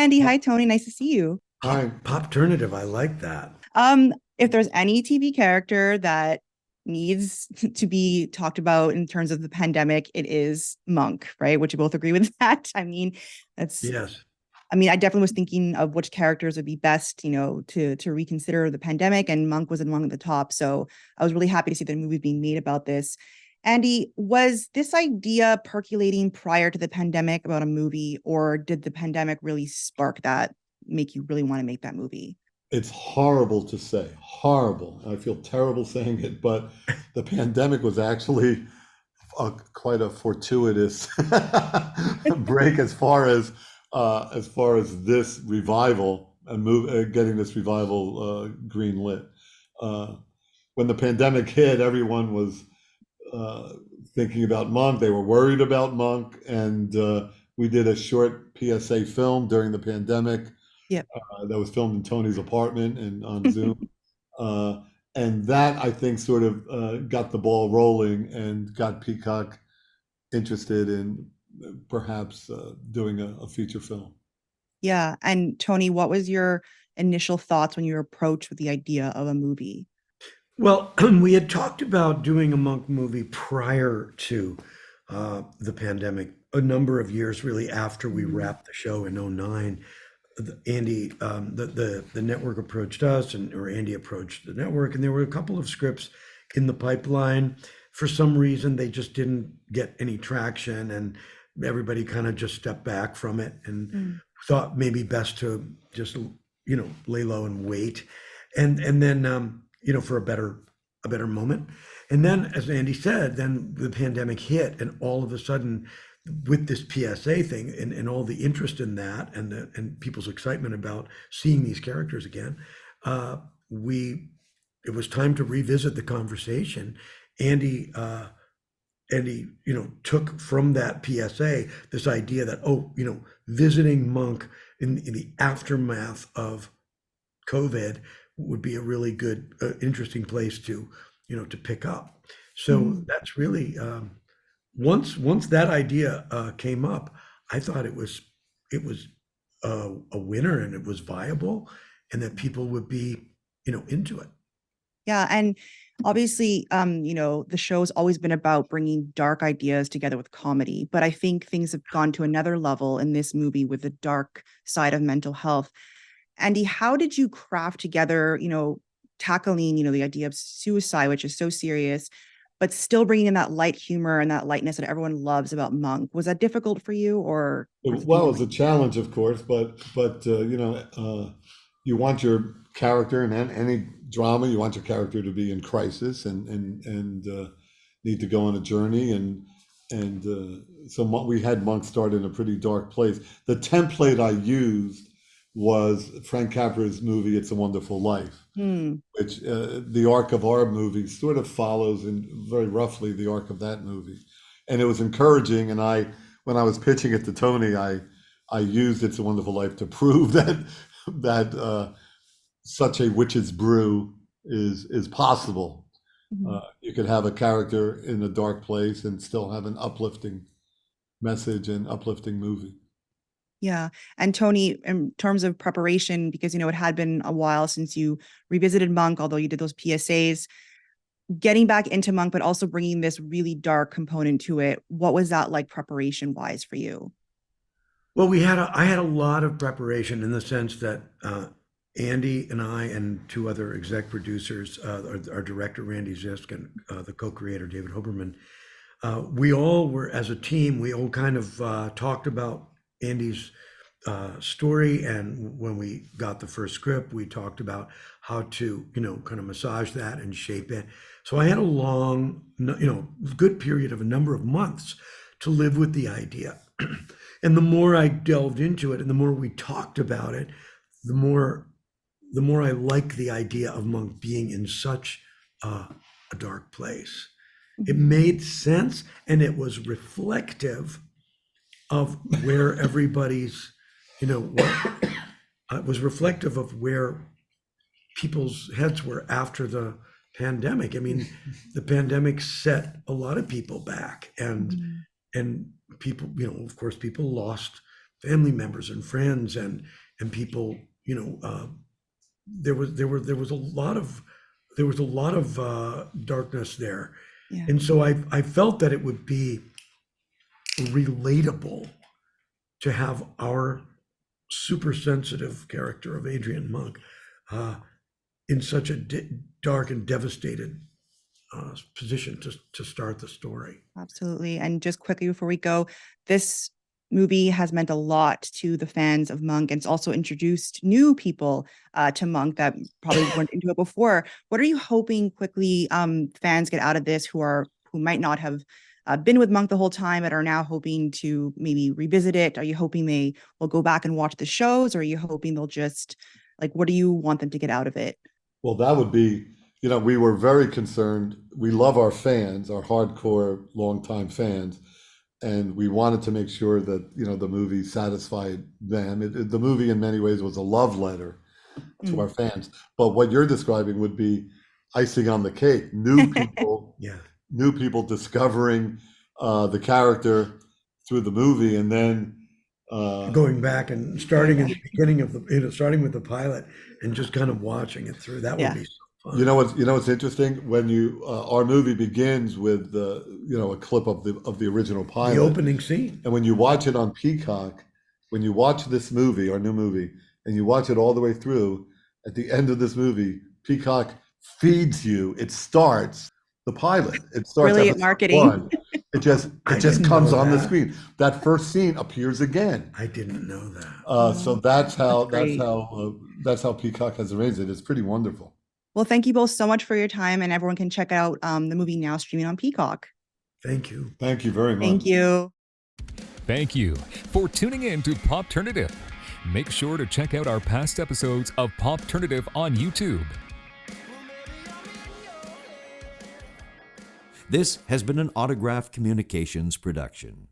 Andy. Hi, Tony. Nice to see you. Hi. Popternative, I like that. If there's any TV character that needs to be talked about in terms of the pandemic, it is Monk, right? Would you both agree with that? That's Yes. I definitely was thinking of which characters would be best, to reconsider the pandemic, and Monk was among the top. So I was really happy to see the movie being made about this. Andy, was this idea percolating prior to the pandemic about a movie, or did the pandemic really spark that, make you really want to make that movie? It's horrible to say, horrible. I feel terrible saying it, but the pandemic was actually quite a fortuitous break as far as this revival and getting this revival green lit. When the pandemic hit, everyone was thinking about Monk. They were worried about Monk, and we did a short PSA film during the pandemic. Yep. That was filmed in Tony's apartment and on Zoom. And that, I think, sort of got the ball rolling and got Peacock interested in perhaps doing a feature film. Yeah. And Tony, what was your initial thoughts when you were approached with the idea of a movie? Well, we had talked about doing a Monk movie prior to the pandemic, a number of years really after we wrapped the show in '09. Andy, the network approached us, or Andy approached the network, and there were a couple of scripts in the pipeline. For some reason, they just didn't get any traction, and everybody kind of just stepped back from it and thought maybe best to just lay low and wait, and then for a better moment. And then, as Andy said, then the pandemic hit, and all of a sudden, with this PSA thing and all the interest in that, and people's excitement about seeing these characters again, it was time to revisit the conversation. Andy, took from that PSA this idea that visiting Monk in the aftermath of COVID would be a really good, interesting place to pick up. So that's really once that idea came up, I thought it was a winner, and it was viable, and that people would be into it. Yeah. And obviously, the show's always been about bringing dark ideas together with comedy, but I think things have gone to another level in this movie with the dark side of mental health. Andy, how did you craft together, tackling, the idea of suicide, which is so serious, but still bringing in that light humor and that lightness that everyone loves about Monk? Was that difficult for you, or? Well, it was a challenge, of course, but you want your character in any drama, you want your character to be in crisis and need to go on a journey, and so we had Monk start in a pretty dark place. The template I used was Frank Capra's movie "It's a Wonderful Life," which the arc of our movie sort of follows in very roughly the arc of that movie, and it was encouraging. And when I was pitching it to Tony, I used "It's a Wonderful Life" to prove that such a witch's brew is possible. You could have a character in a dark place and still have an uplifting message and uplifting movie. Yeah. And Tony, in terms of preparation, because, it had been a while since you revisited Monk, although you did those PSAs, getting back into Monk, but also bringing this really dark component to it. What was that like preparation wise for you? Well, I had a lot of preparation, in the sense that Andy and I and two other exec producers, our director Randy Zisk and the co-creator David Hoberman, we all were, as a team, we all kind of talked about Andy's story, and when we got the first script, we talked about how to kind of massage that and shape it. So I had a long, good period of a number of months to live with the idea. And the more I delved into it and the more we talked about it, the more I liked the idea of Monk being in such a dark place. It made sense, and it was reflective of where everybody's, it was reflective of where people's heads were after the pandemic. I mean, the pandemic set a lot of people back, and people, of course, people lost family members and friends and people, there was a lot of darkness there. Yeah. And so I felt that it would be relatable to have our super sensitive character of Adrian Monk in such a dark and devastated position to start the story. Absolutely. And just quickly before we go, this movie has meant a lot to the fans of Monk, and it's also introduced new people to Monk that probably weren't into it before. What are you hoping quickly fans get out of this who might not have been with Monk the whole time and are now hoping to maybe revisit it? Are you hoping they will go back and watch the shows, or are you hoping they'll just, like, what do you want them to get out of it? Well, that would be, we were very concerned. We love our fans, our hardcore, longtime fans, and we wanted to make sure that, the movie satisfied them. The movie, in many ways, was a love letter to our fans. But what you're describing would be icing on the cake. New people, new people discovering the character through the movie, and then going back and starting at the beginning of starting with the pilot and just kind of watching it through. That would be so fun. You know what's interesting? When our movie begins with a clip of the original pilot, the opening scene, and when you watch it on Peacock, when you watch this movie, our new movie, and you watch it all the way through, at the end of this movie, Peacock feeds you. It starts the pilot. It starts brilliant marketing. It just comes on the screen. That first scene appears again. I didn't know that. So that's how Peacock has arranged it. It's pretty wonderful. Well, thank you both so much for your time, and everyone can check out the movie now streaming on Peacock. Thank you. Thank you very much. Thank you. Thank you for tuning in to Popternative. Make sure to check out our past episodes of Popternative on YouTube. This has been an Autograph Communications production.